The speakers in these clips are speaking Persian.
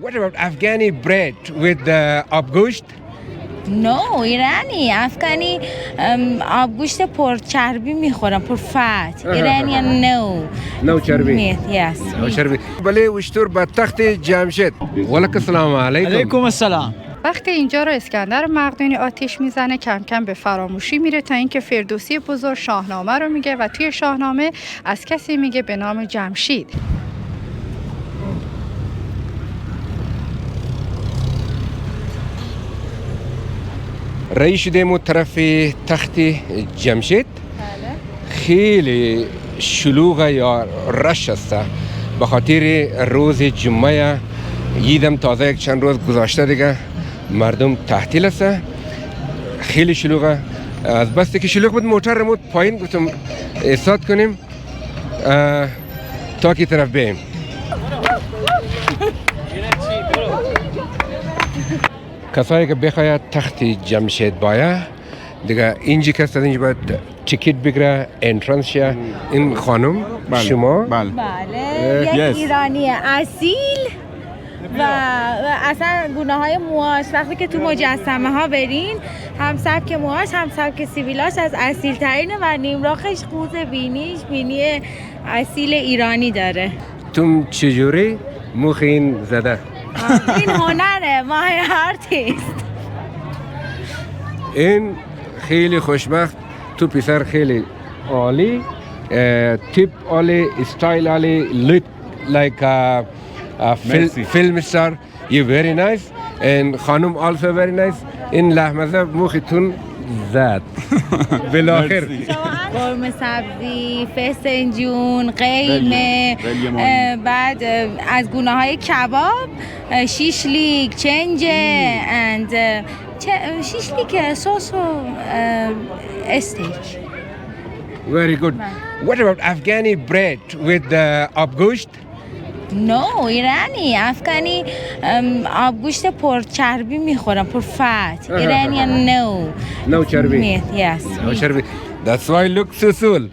What about Afghani bread with abgosht? No, ایرانی. افغانی آبگوشت پرچربی میخورن، پرفت. ایرانی No چربی. Yes. No چربی. بله وشتور با تخت جمشید. ولک السلام علیکم. علیکم السلام. وقتی اینجا رو اسکندر مقدونی آتش میزنه کم کم به فراموشی میره تا اینکه فردوسی بزرگ شاهنامه رو میگه و توی شاهنامه از کسی میگه به نام جمشید. رئیس شدیم طرف تخت جمشید. خیلی شلوغ یا رش است به خاطر روز جمعه. ییدم تازه یک چند روز گذاشته دیگه مردم تعطیل است، خیلی شلوغه. از بسته که شلوغ بود موتر رمود پایین گفتم ایستاد کنیم تا کی طرف بریم. کسایی که بخواید تخت جمشید باید دیگه اینجا کس از اینجا باید تیکت بگیره انترانس شه. این خانم شما بله یک ایرانی اصیل و اصلا گونه های موهاش وقتی که تو مجسمه ها برین هم سبک موهاش هم سبک سیبیلاش از اصیل ترینه و نیمراخش قوز بینی اصیل ایرانی داره. تو چجوری موخین زده؟ این هنره، مای آرتیست. این خیلی خوشبخت، تو پسر خیلی عالی، تیپ عالی، استایل عالی، look like a film star. You very nice and خانم also very nice. این لحمزه موختون زد بالاخر. قرمه سبزی، فسنجون، قیمه، بعد از گونه های کباب، شیشلیک، چنجه and شیشلیک سس و استیک. Very good. What about Afghani bread with abgosht? No, ایرانی. افغانی آبگوشت پرچربی میخورن، پرفت. ایرانی No چربی. Yes. No چربی. That's why look so cool.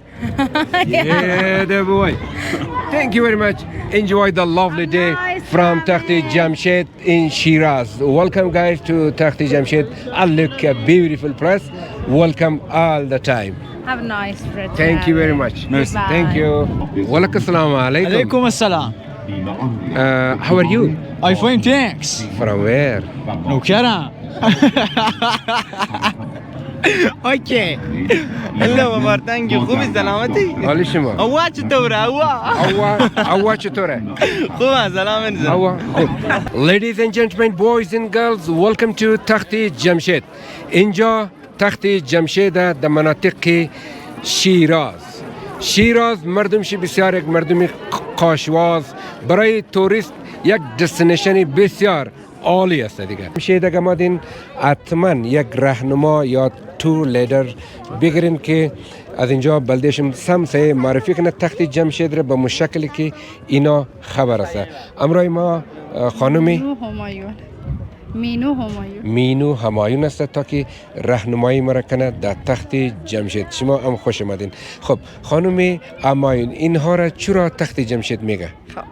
Yeah, the boy. Thank you very much. Enjoy the lovely day from Takht-e Jamshid in Shiraz. Welcome guys to Takht-e Jamshid. I look a beautiful place. Welcome all the time. Have a nice trip. Thank you very much. Merci. Thank you. Walaikum assalam alaikum. علیکم السلام. How are you? I fine thanks. From where? نوکرم. اوکی. هلو مردنگی خوبی سلامتی؟ حال شما؟ اوا چطوره اوا چطوره؟ خوبه سلام انزل. اوا خوب. Ladies and gentlemen, boys and girls, welcome to Takht-e Jamshid. اینجا تخت جمشید در مناطق شیراز مردمش بسیار یک مردم قاشواز، برای توریست یک دستنیشن بسیار عالی است دیگه. جمشید اگه مادین حتما یک راهنما یا تور لیدر بگیرین که از اینجا بلدهشم سمسه معرفی کنه تخت جمشید را به مشکلی که اینا خبر است. امروز ما خانمی مینو همایون است تا که راهنمایی مرا کنه در تخت جمشید. شما هم خوش آمدین. خب خانم همایون اینها را چرا تخت جمشید میگه؟ خب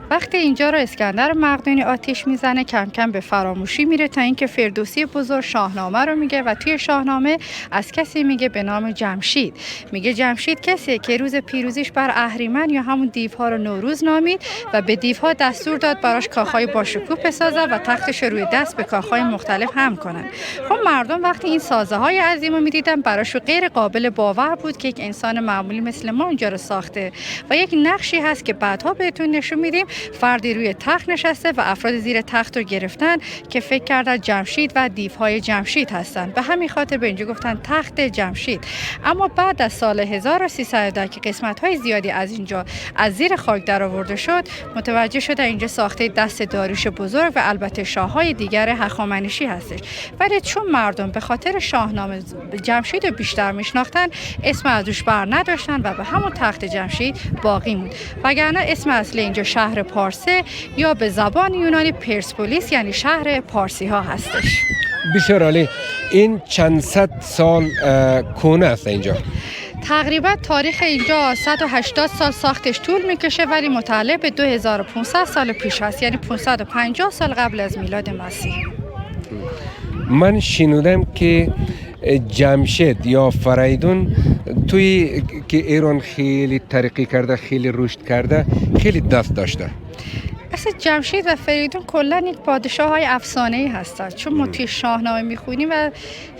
وقتی اینجا رو اسکندر مقدونی آتش میزنه کم کم به فراموشی میره تا اینکه فردوسی بزرگ شاهنامه رو میگه و توی شاهنامه از کسی میگه به نام جمشید. میگه جمشید کسی که روز پیروزیش بر اهریمن یا همون دیوها رو نوروز نامید و به دیوها دستور داد براش کاخهای باشکوه بسازن و تختش روی دست به کاخهای مختلف هم کنن. خب مردم وقتی این سازه های عظیم رو میدیدن براشون غیر قابل باور بود که یک انسان معمولی مثل ما اینجا رو ساخته و یک نقشی هست که بعدها بهتون نشون میدیم. فردی روی تخت نشسته و افراد زیر تخت رو گرفتن که فکر کردن جمشید و دیوهای جمشید هستن. به همین خاطر به اینجا گفتن تخت جمشید. اما بعد از سال 1310 که قسمت‌های زیادی از اینجا از زیر خاک درآورده شد، متوجه شدن اینجا ساخته دست داریوش بزرگ و البته شاه‌های دیگر هخامنشی هستش. ولی چون مردم به خاطر شاهنامه جمشید رو بیشتر میشناختن، اسم از روش بر نداشتن و به همون تخت جمشید باقی موند. وگرنه اسم اصلی اینجا شهر پارسه یا به زبان یونانی پرسپولیس یعنی شهر پارسی ها هستش. بسیار عالی. این چند صد سال کهنه است اینجا؟ تقریبا تاریخ اینجا 180 سال ساختش طول میکشه ولی متعلق به 2500 سال پیش هست، یعنی 550 سال قبل از میلاد مسیح. من شنیدم که جمشید یا فریدون توی که ایران خیلی ترقی کرده، خیلی رشد کرده، خیلی دست داشته. اصلا جمشید و فریدون کلا یک پادشاه های افسانه‌ای هستند، چون ما توی شاهنامه میخونیم و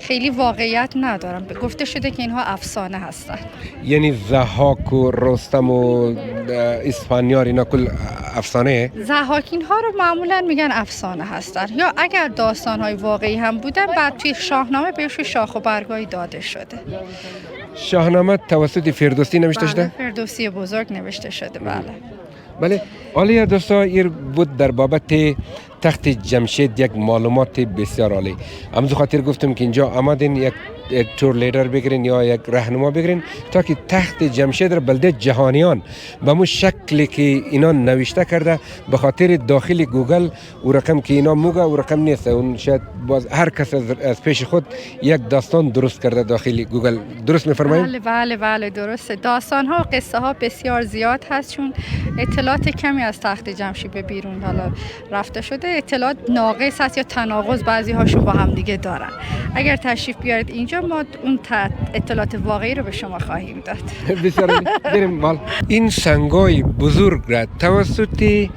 خیلی واقعیت ندارن. گفته شده که اینها افسانه هستند. یعنی ضحاک و رستم و اسفندیار اینا کل افسانه؟ ضحاک اینها رو معمولا میگن افسانه هستن، یا اگر داستان های واقعی هم بودن بعد توی شاهنامه بهشون شاخ و برگایی داده شده. شاهنامه توسط فردوسی نوشته شده؟ بله، فردوسی بزرگ نوشته شده. بله. حالا دوستا این بود در بابت تخت جمشید یک معلومات بسیار عالی. امروز خاطر گفتم که اینجا آمدین یک تور لیدر بگیرین یا یک راهنما بگیرین تا که تخت جمشید را بلده جهانیان به مو شکلی که اینا نوشته کرده به خاطر داخل گوگل او رقم که اینا موگه او رقم نیست، اون شاید باز هر کس از پیش خود یک داستان درست کرده داخل گوگل. درست میفرمایید؟ بله درسته. داستان ها و قصه ها بسیار زیاد هست، چون اطلاعات کمی از تخت جمشید به بیرون حالا رفته شده. اطلاعات ناقص هست یا تناقض بعضی هاشون با هم دیگه دارن. اگر تشریف بیارید اینجا ما اون اطلاعات واقعی رو به شما خواهیم داد. بسیار بریم. این سنگای بزرگ را توسط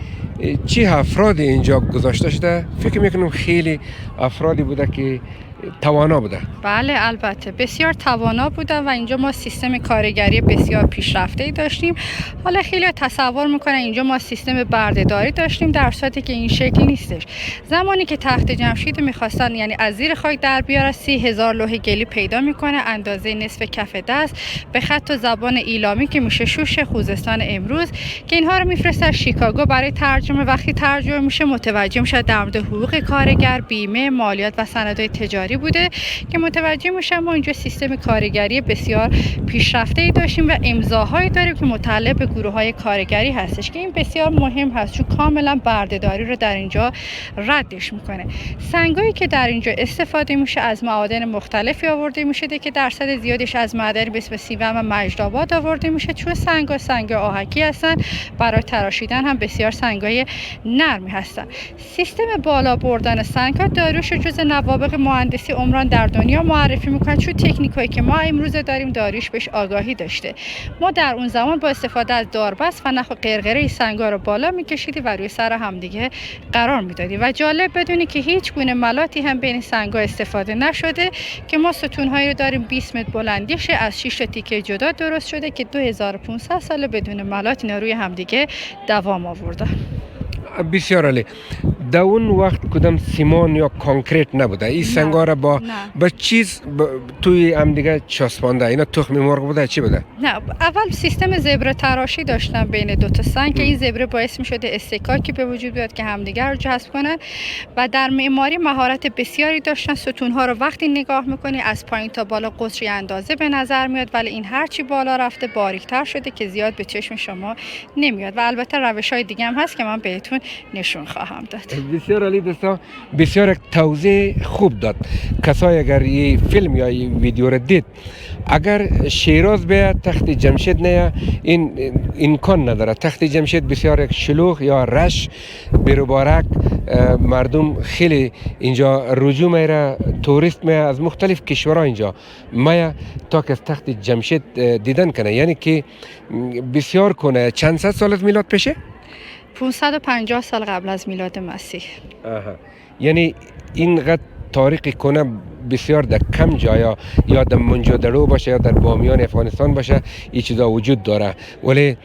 چه افراد اینجا گذاشته شده؟ فکر میکنم خیلی افرادی بوده که توانا بوده. بله البته بسیار توانا بودن و اینجا ما سیستم کارگری بسیار پیشرفته‌ای داشتیم. حالا خیلی تصور میکنن اینجا ما سیستم بردهداری داشتیم، در صورتی که این شکل نیستش. زمانی که تخت جمشید میخواستن یعنی از زیر خاک در بیاره 30,000 لوح گلی پیدا میکنه اندازه نصف کف دست به خط و زبان ایلامی که میشه شوش خوزستان امروز، که اینها رو میفرسته شیکاگو برای ترجمه. وقتی ترجمه میشه متوجه میشه در مورد حقوق کارگر، بیمه، مالیات و سندهای تجاری بوده که متوجه میشم ما اینجا سیستم کارگری بسیار پیشرفته‌ای داشتیم و امضاهایی داریم که متعلق به گروه‌های کارگری هستش که این بسیار مهم هست چون کاملا بردهداری رو در اینجا ردش میکنه. سنگایی که در اینجا استفاده میشه از معادن مختلفی آورده میشه که درصد زیادش از معدن به اسم سیوم و مجدآباد آورده میشه، چون سنگ آهکی هستن. برای تراشیدن هم بسیار سنگای نرمی هستن. سیستم بالا بردن سنگ‌ها داریوش جزء نوابغ مهندسی عمران در دنیا معرفی میکنه، چون تکنیکایی که ما امروز داریم داریوش بهش آگاهی داشته. ما در اون زمان با استفاده از داربست و نخ و قرقره سنگا رو بالا میکشیدیم و روی سر هم دیگه قرار میدادیم. و جالب بدونی که هیچ گونه ملاتی هم بین سنگا استفاده نشده، که ما ستونهایی رو داریم 20 متر بلندیشه از 6 تا تیکه جدا درست شده که 2500 سال بدون ملات اینا روی هم دیگه دوام آورده. بسیار عالی. در اون وقت کدام سیمان یا کانکریت نبوده؟ این سنگا را با چیز توی هم دیگه چسبانده؟ اینا تخم مرغ بوده چی بوده؟ نه، اول سیستم زبره تراشی داشتن بین دو تا سنگ که این زبره باعث می‌شده استکاکی به وجود بیاد که همدیگه رو جذب کنن و در معماری مهارت بسیاری داشتن. ستون‌ها رو وقتی نگاه می‌کنی از پایین تا بالا قطری اندازه به نظر میاد، ولی این هرچی بالا رفته باریک‌تر شده که زیاد به چشم شما نمیاد. و البته روش‌های دیگه هم هست که من بهتون نشون خواهم داد. بسیار عالی دوستا، بسیار یک توضیح خوب داد. کسایی اگر این فیلم یا این ویدیو رو دید، اگر شیراز به تخت جمشید نه، این امکان نداره. تخت جمشید بسیار یک شلوغ یا رش بیروبارک، مردم خیلی اینجا رجوع میره، توریست میره از مختلف کشورها اینجا میاد تا که تخت جمشید دیدن کنه. یعنی که بسیار کنه. چند صد سال از میلاد پیشه؟ 550 سال قبل از میلاد مسیح. یعنی اینقدر تاریخ کنه بسیار در کم جایا یا در منجدرو باشه یا در بامیان افغانستان باشه این چیزا وجود داره، ولی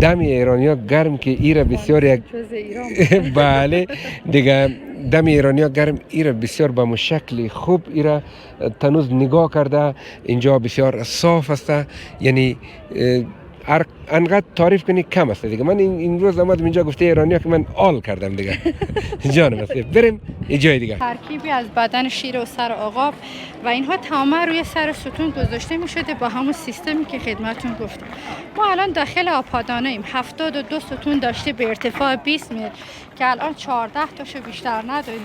دم ایرانیا گرم که ایره بسیار یک بله دیگه دم ایرانیا گرم ایره بسیار به مشکل خوب ایره تنوز نگاه کرده. اینجا بسیار صاف است، یعنی انقدر تعریف کنی کم است دیگه. من این روز آمدم اینجا گفته ایرانیا که من آل کردم دیگه. جانم است. بریم این جای دیگه ترکیبی از بدن شیر و سر عقاب و اینها تماما روی سر ستون گذاشته می شده با همون سیستمی که خدمتون گفتم. ما الان داخل آپادانه ایم. 72 ستون داشته به ارتفاع 20 متر که الان 14 تاشو بیشتر نداریم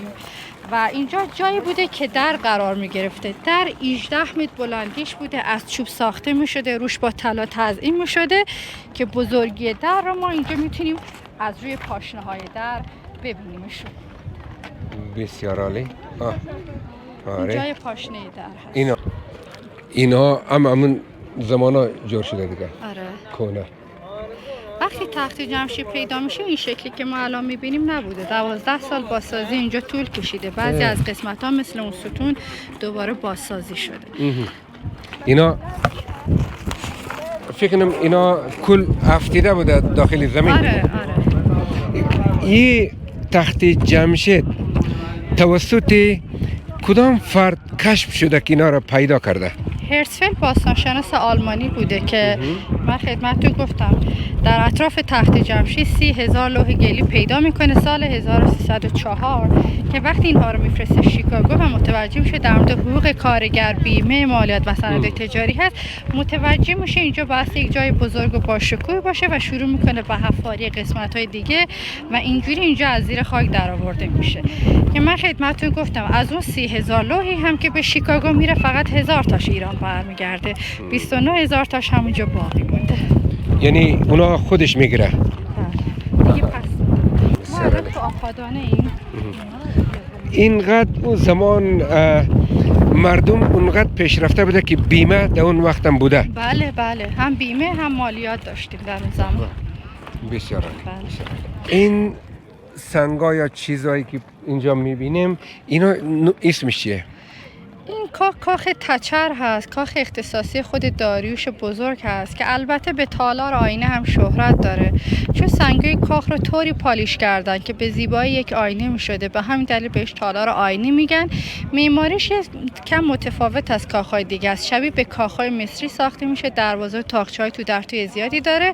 و اینجا جایی بوده که در قرار می گرفته. در 18 متر بلندیش بوده، از چوب ساخته می شده، روش با طلا تزئین می شده که بزرگی در رو ما اینجا میتونیم از روی پاشنه های در ببینیمشون. بسیار عالی. آره. جای پاشنه در هست. اینا همون زمانا جور شده دیگه. آره. کونه. وقتی تخت جمشید پیدا میشه این شکلی که ما الان میبینیم نبوده. 12 سال بازسازی اینجا طول کشیده. بعضی از قسمت ها مثل اون ستون دوباره بازسازی شده. اینا فکر کنم اینا کل افتیده بوده داخل زمین. آره. این تخت جمشید توسط کدام فرد کشف شده که اینا را پیدا کرده؟ هرتزفلد باستانشناس آلمانی بوده که من خدمتتون گفتم در اطراف تخت جمشید 30,000 لوح گلی پیدا میکنه سال 1304 که وقتی اینها رو میفرسته شیکاگو و متوجه میشه در مورد حقوق کارگر، بیمه، مالیات و سند تجاری هست، متوجه میشه اینجا باید یک جای بزرگ و باشکوه باشه و شروع میکنه به حفاری قسمت‌های دیگه و اینجوری اینجا از زیر خاک درآورده میشه که من خدمتتون گفتم از اون 30,000 لوحی هم که به شیکاگو میره فقط 1000 تاش ایران برمیگرده، 29,000 تاش همونجا باقی مونده. یعنی اونا خودش میگیره. دیگه پس ما الان تو آپادانه ایم. اینقدر اون زمان مردم اونقدر پیشرفته بوده که بیمه در اون وقت هم بوده. بله هم بیمه هم مالیات داشتیم در اون زمان. بسیار عالی. این سنگا یا چیزایی که اینجا میبینیم اینا اسمش چیه؟ این کاخ تچر هست، کاخ اختصاصی خود داریوش بزرگ هست که البته به تالار آینه هم شهرت داره چون سنگای کاخ رو طوری پالیش کردن که به زیبایی یک آینه می شده، به همین دلیل بهش تالار آینه میگن. معماریش کم متفاوت از کاخهای دیگه است، شبیه به کاخهای مصری ساخته میشه، دروازه و تاقچه‌های تو در توی زیادی داره،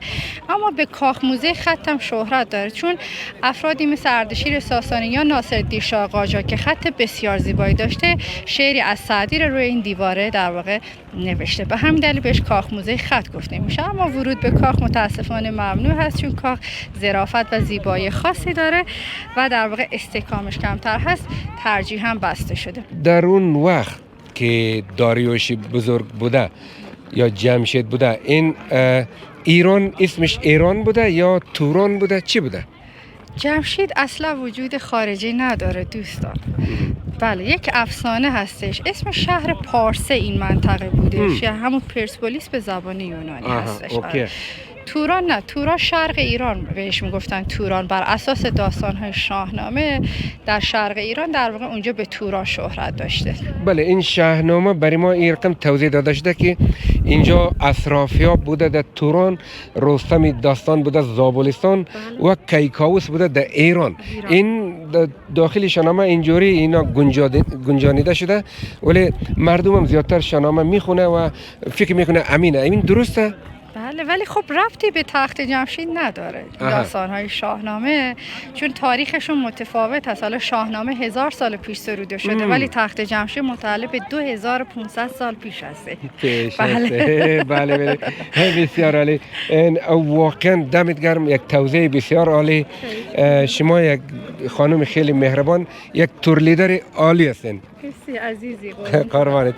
اما به کاخ موزه خط هم شهرت داره چون افرادی مثل اردشیر ساسانی یا ناصرالدین شاه قاجار که خط بسیار زیبایی داشته شعری از سعدی رو روی این دیواره در واقع نوشته، به همین دلیل بهش کاخ موزه خط گفته میشه. اما ورود به کاخ متاسفانه ممنوع هست چون کاخ ظرافت و زیبایی خاصی داره و در واقع استحکامش کمتر هست، ترجیح هم بسته شده. در اون وقت که داریوش بزرگ بوده یا جمشید بوده این ایران اسمش ایران بوده یا توران بوده چی بوده؟ جمشید اصلا وجود خارجی نداره دوستان. بله یک افسانه هستش، اسم شهر پارسه این منطقه بودش یا همون پرسپولیس به زبان یونانی هستش. توران نه، توران شرق ایران بهش میگفتن توران، بر اساس داستان‌های شاهنامه در شرق ایران در واقع اونجا به توران شهرت داشته. بله این شاهنامه برای ما این رقم توضیح داده شده که اینجا اسرافیاب بوده در توران، رستم داستان بوده زابلستان و کیکاووس بوده در ایران. این داخل شاهنامه اینجوری اینا گنجانیده شده ولی مردم هم زیادتر شاهنامه میخونه و فکر میکنه امین درسته؟ بله ولی خب ربطی به تخت جمشید نداره داستان‌های شاهنامه چون تاریخشون متفاوت هست. حالا شاهنامه 1000 سال پیش سروده شده ولی تخت جمشید متعلق به 2500 سال پیش هسته. بله بسیار عالی. واقعا دمت گرم، یک توضیح بسیار عالی. شما یک خانم خیلی مهربان، یک تور لیدر عالی هستین. کسی عزیزی قربانت.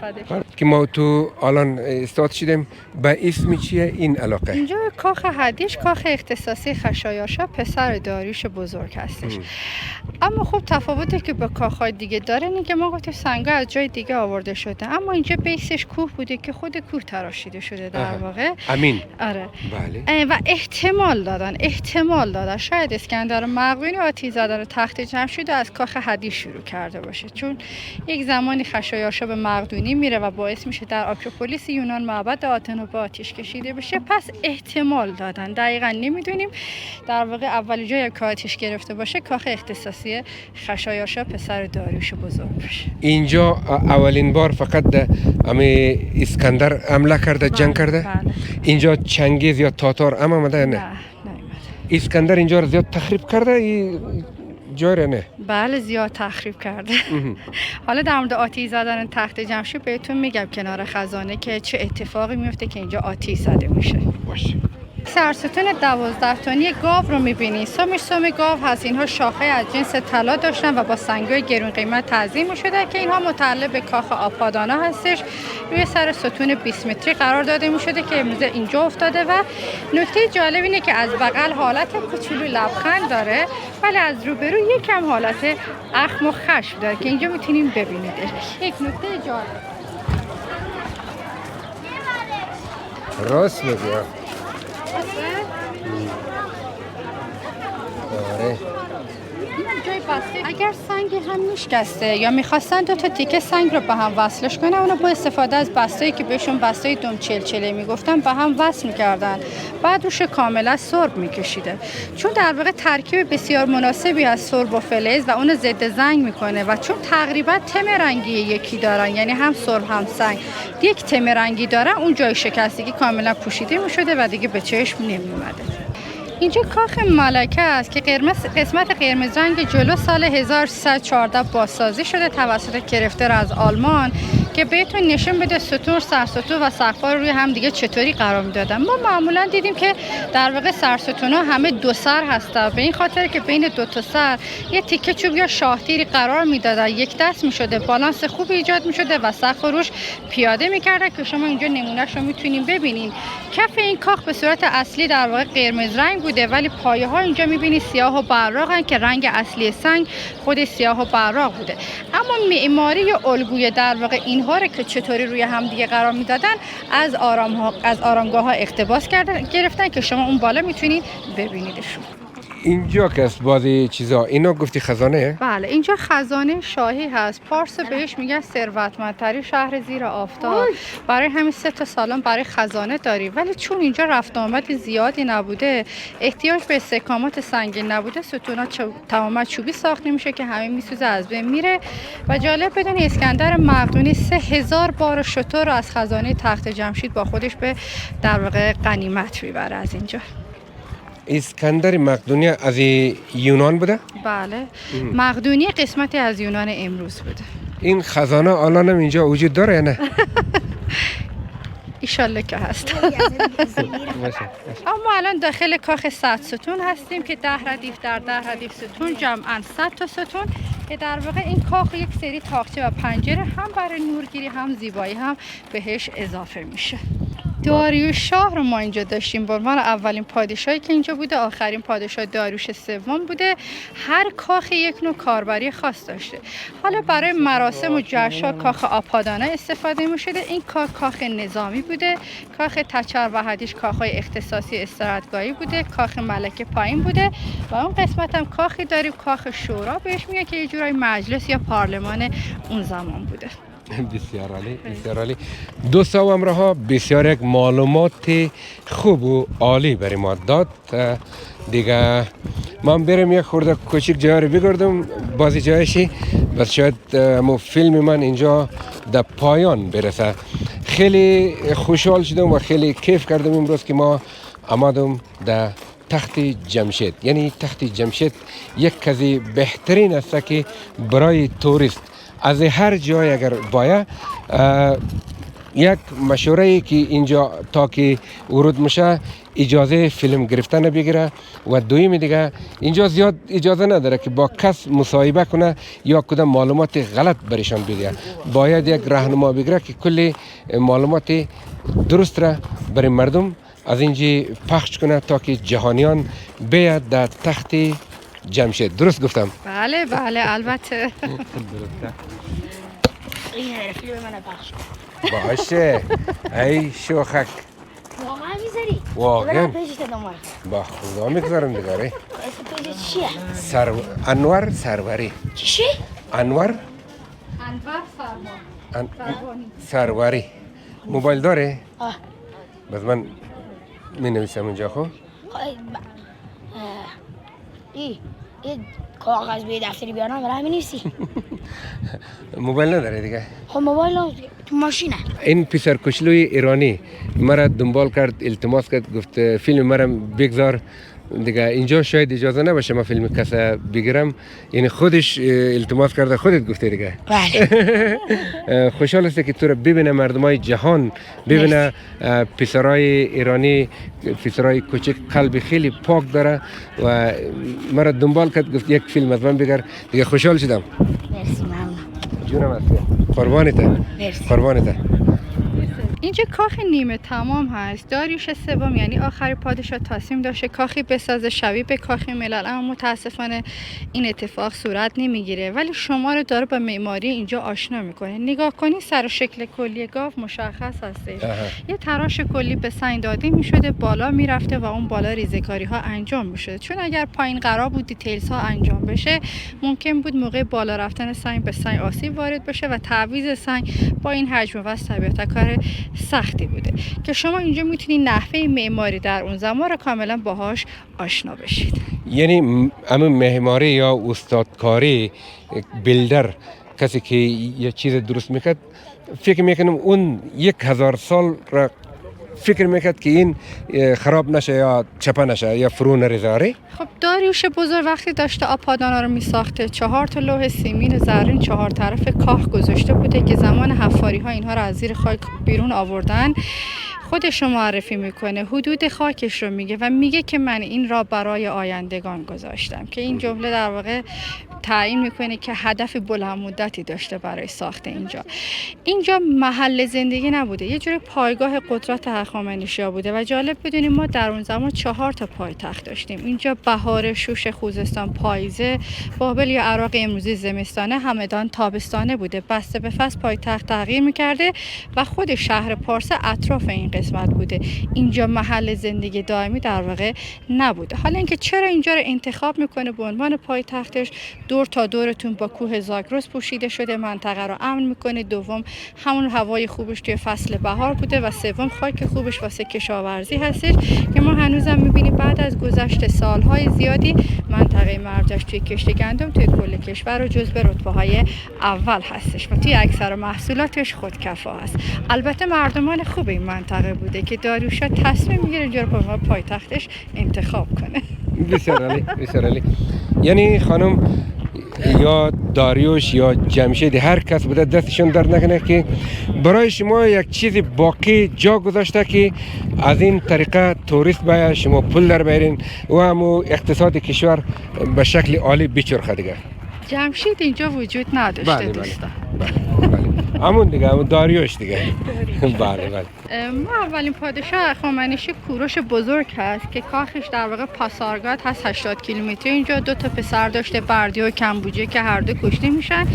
که ما تو الان استاد شدیم به اسم چیه این علاقه؟ اینجا کاخ هدیش، کاخ اختصاصی خشایارشا پسر داریوش بزرگ هستش. اما خب تفاوتی که با کاخهای دیگه داره اینه که ما گفتیم سنگا از جای دیگه آورده شده اما اینجا بیسش کوه بوده که خود کوه تراشیده شده در واقع. امین. آره. بله. و احتمال دادن شاید اسکندر مقدونی آتش زدن تخت جمشید از کاخ هدیش شروع کرده باشه چون یک زمانی خشایارشا به مقدونی میره و باعث میشه در آکروپولیس یونان معبد آتن به آتش کشیده بشه. پس احتمال دادن، دقیقاً نمیدونیم. در واقع اول جایی که آتش گرفته باشه کاخ اختصاصی خشایارشا پسر داریوش بزرگ باشه. اینجا اولین بار فقط امی اسکندر حمله کرده، جنگ کرده. اینجا چنگیز یا تاتار هم آمده نه؟ نه اسکندر اینجا رو زیاد تخریب کرده جای نه؟ بله زیاد تخریب کرده. حالا در مورد آتیش زدن تخت جمشید بهتون میگم کنار خزانه که چه اتفاقی میفته که اینجا آتیش زده میشه. باشه. سرستون 12 تنی گاو رو میبینید. سم گاو هست. اینها شاخه از جنس طلا داشتن و با سنگ‌های گرون قیمت تعظیم می‌شده که اینها متعلق به کاخ آپادانا هستش. روی سر ستون 20 متری قرار داده می‌شده که امروز اینجا افتاده و نکته جالب اینه که از بغل حالت کوچولو لبخند داره ولی از روبرو یکم حالت اخم و خشم داره که اینجا می‌تونیم ببینیدش. یک نکته جالب. راست میگی. اگر سنگ هم میشکسته یا میخواستن 2 تا تیکه سنگ رو به هم وصلش کنن اونو با استفاده از بسته‌ای که بهشون بسته دوم چلچله میگفتن به هم وصل میکردن بعد روش کاملا سرب میکشیده چون در واقع ترکیب بسیار مناسبی از سرب و فلز و اون ضد زنگ میکنه و چون تقریبا تم رنگی یکی دارن یعنی هم سرب هم سنگ یک تم رنگی دارن اون جای شکستگی کاملا پوشیده میشده و دیگه به چشم نمیومده. اینجا کاخ ملکه است که قسمت قرمز رنگ جلو سال 1314 بازسازی شده توسط کرفتر از آلمان که بهتون نشون بده ستون سرستون و سقف‌ها روی هم دیگه چطوری قرار میدادن. ما معمولا دیدیم که در واقع سرستون‌ها همه 2 سر هستن به این خاطر که بین 2 تا سر یه تیکه چوب یا شاهتیری قرار میدادن یک دست میشده بالانس خوب ایجاد میشده و سقف روش پیاده میکردن که شما اینجا نمونهش رو میتونین ببینین. کف این کاخ به صورت اصلی در واقع قرمز رنگ بوده ولی پایه ها اینجا میبینی سیاه و براقن که رنگ اصلی سنگ خود سیاه و براق بوده اما معماری الگوی در واقع اینها رو که چطوری روی هم دیگه قرار میدادن از آرامگاه ها اقتباس گرفتن که شما اون بالا میتونید ببینیدشون. اینجا که است بعضی چیزا اینا گفتی خزانه؟ بله اینجا خزانه شاهی هست. پارس بهش میگن ثروتمندترین شهر زیر آفتاب. برای همین 3 تا سالن برای خزانه داری ولی چون اینجا رفت آمد زیادی نبوده احتیاج به استحکامات سنگین نبوده ستونا تماما چوبی ساخته میشه که همین میسوزه از بین میره و جالب بدونی اسکندر مقدونی 3000 بار شتر رو از خزانه تخت جمشید با خودش به در واقع غنیمت میبره از اینجا. اسکندر مقدونی از یونان بوده؟ بله مقدونی قسمتی از یونان امروز بوده. این خزانه الان هم اینجا وجود داره یا نه؟ ایشالله که هست. اما الان داخل کاخ 100 ستون هستیم که 10 ردیف در 10 ردیف ستون جمعاً 100 تا ستون که در واقع این کاخ یک سری تاقچه و پنجره هم برای نورگیری هم زیبایی هم بهش اضافه میشه. داریوش شاه رو ما اینجا داشتیم به عنوان اولین پادشاهی که اینجا بوده آخرین پادشاه داریوش سوم بوده. هر کاخ یک نوع کاربری خاص داشته. حالا برای مراسم و جشن‌ها کاخ آپادانا استفاده می‌شده. این کاخ نظامی بوده. کاخ تچر و حدیش کاخ‌های اختصاصی استراحتگاهی بوده. کاخ ملکه پایین بوده و اون قسمت هم کاخی داریم کاخ شورا بهش میگن که یه جورای مجلس یا پارلمان اون زمان بوده. بسیار عالی بسیار عالی. دوستان همراه ها بسیار یک معلومات خوب و عالی برای ما داد. دیگه من برم یک خورده کوچیک جای رو بگردم بعضی جایشی بس شاید مو فیلم من اینجا در پایان برسه. خیلی خوشحال شدم و خیلی کیف کردم امروز که ما آمدم در تخت جمشید. یعنی تخت جمشید یک از بهترین است که برای توریست از هر جای اگر باید یک مشوره که اینجا تا که ورود میشه اجازه فیلم گرفتن بگیره و دویم دیگه اینجا زیاد اجازه نداره که با کس مصاحبه کنه یا کدام معلومات غلط برشان بده. باید یک راهنما بگیره که کلی معلومات درست را برای مردم از اینجا پخش کنه تا که جهانیان بیاد در تخت جمشید. درست گفتم؟ بله بله البته. این فیلم من پخش باشه. ای شوخک واقعا میذاری؟ واقعا پیجش دادم با خدا میگذارم دیگه. اسم پیجش چیه؟ انور سروری. چی؟ انور سروری. موبایل داره؟ بس من می نویسم اونجا. خب این کاغذ به دفتری بیارم برای همین نیستی؟ موبایل نداره دیگه. خب موبایل تو ماشینه. این پسر کوچولوی ایرانی مرا دنبال کرد التماس کرد گفت فیلم مرا بگذار دیگه اینجا شاید اجازه نباشه ما فیلم کسا بگیرم، یعنی خودش التماس کرده خودت گفته دیگه. بله. خوشحال است که تو رو ببینه مردمای جهان، ببینه پسرای ایرانی، پسرای کوچک قلب خیلی پاک داره و مرا دنبال کرد گفت یک فیلم از من بگیر دیگه. خوشحال شدم. مرسی ممنون. جونم هستی. قربانته. مرسی. قربانته. اینجا کاخ نیمه تمام هست. داریوش سوم یعنی آخری پادشاه تصمیم داشته کاخی بسازه شبیه به کاخ ملل، اما متاسفانه این اتفاق صورت نمیگیره، ولی شما رو داره با معماری اینجا آشنا میکنه. نگاه کنی سر و شکل کلی گاو مشخص هستش. یه تراش کلی به سنگ داده میشده، بالا میرفته و اون بالا ریزکاری ها انجام میشده، چون اگر پایین قرار بود دیتیلز ها انجام بشه ممکن بود موقع بالا رفتن سنگ به سنگ آسیب وارد بشه و تعویض سنگ با این حجم و طبیعتا کار سختی بوده که شما اینجا میتونید نحوه معماری در اون زمان رو کاملا باهاش آشنا بشید. یعنی همون معماری یا استادکاری بیلدر، کسی که یه چیز درست میکرد، فکر میکنم اون 1000 سال را فکر میکرد که این خراب نشه یا چپه نشه یا فرو نریزه. خب داریوش بزرگ وقتی داشته آپادانا رو میساخته 4 تا لوح سیمین زرین 4 طرف کاخ گذاشته بوده که زمان حفاری ها اینها رو از زیر خاک بیرون آوردن. خودش رو معرفی میکنه، حدود خاکش رو میگه و میگه که من این را برای آیندگان گذاشتم، که این جمله در واقع تعیین میکنه که هدف بلند مدتی داشته برای ساخت اینجا محل زندگی نبوده، یه جور پایگاه قدرت هخامنشی‌ها بوده و جالب بدونیم ما در اون زمان 4 تا پایتخت داشتیم. اینجا بهار، شوش، خوزستان، پاییزه، بابل یا عراق امروزی زمستانه، همدان تابستانه بوده. بسته به فصل پایتخت تغییر میکرده و خود شهر پارس اطراف این قسمت بوده. اینجا محل زندگی دائمی در واقع نبوده. حالا اینکه چرا اینجا رو انتخاب میکنه به عنوان پایتختش، دور تا دورتون با کوه زاگرس پوشیده شده، منطقه رو امن میکنه. دوم همون هوای خوبش توی فصل بهار بوده و سوم خاک خوبش واسه کشاورزی هستش که ما هنوزم میبینیم بعد از گذشت سالهای زیادی منطقه مرجش توی کشت گندم توی کل کشور و جزو رتبه‌های اول هستش و توی اکثر محصولاتش خودکفا هست. البته مردمان خوب این منطقه بوده که داریوش تصمیم میگیره اینجا رو به پایتختش انتخاب کنه. بسیار عالی، بسیار عالی. یعنی خانم یا داریوش یا جمشید هر کس بوده دستشون درد نکنه که برای شما یک چیز باقی جا گذاشته که از این طریقه توریست باید شما پول در بیارین و همو اقتصاد کشور به شکل عالی بچرخه دیگه. جمشید اینجا وجود نداشته دوستان. بله. همون دیگه، همون داریوش دیگه. بله بله. ما اولین پادشاه هخامنشی کوروش بزرگ هست که کاخش در واقع پاسارگاد هست 80 کیلومتری. اینجا 2 تا پسر داشته، بردی و کمبوجه، که هر دو کشته میشن.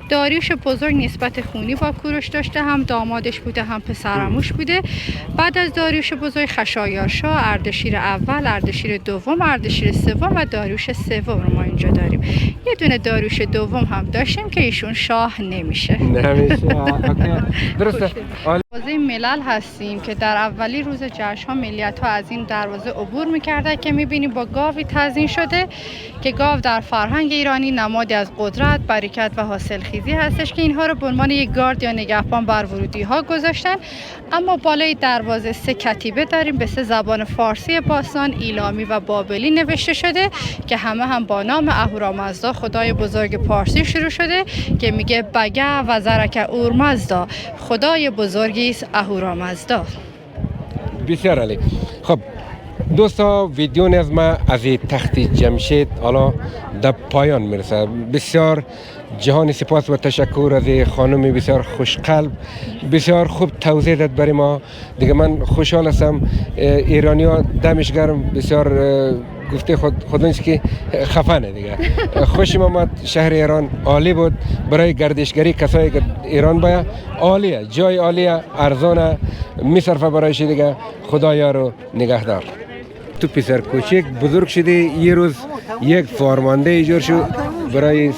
داریوش بزرگ نسبت خونی با کوروش داشته، هم دامادش بوده هم پسرعموش بوده. بعد از داریوش بزرگ خشایارشا، اردشیر اول، اردشیر دوم، اردشیر سوم و داریوش سوم رو ما اینجا داریم. یه دونه داریوش دوم هم داشتیم که ایشون شاه نمیشه. درسته. دروازه ملل هستیم که در اولی روز جشن ها ملیت ها از این دروازه عبور میکردن که میبینیم با گاوی تزیین شده که گاو در فرهنگ ایرانی نمادی از قدرت، برکت و حاصلخیزی هستش که اینها رو به عنوان یک گارد یا نگهبان بر ورودی ها گذاشتن. اما بالای دروازه 3 کتیبه داریم به 3 زبان فارسی باستان، ایلامی و بابلی نوشته شده که همه هم با نام اهورامزدا خدای بزرگ پارسی شروع شده که میگه بگه و زرک اورمزدا، خدای بزرگی است اهورامزدا. بسیار عالی. خب دوستا، ویدیو از ما از تخت جمشید حالا در پایان میرسه. بسیار جهانی سپاس و تشکر از خانم بسیار خوشقلب، بسیار خوب توضیح داد برای ما. دیگه من خوشحال هستم. ایرانی‌ها دمش گرم، بسیار گفته خود نیست که خفنه دیگه. خوشم آمد. شهر ایران عالی بود. برای گردشگری کسایی که ایران باید عالیه، جای عالیه، ارزانه، میصرفه برایش دیگه. خدایا رو نگهدار. تو پسر کوچک بزرگ شده، یه روز یک فرمانده ایجاد شد برای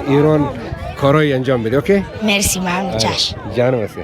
ایران کارهای انجام بده. اوکی؟ مرسی ممنون. چشم. جانم هستی.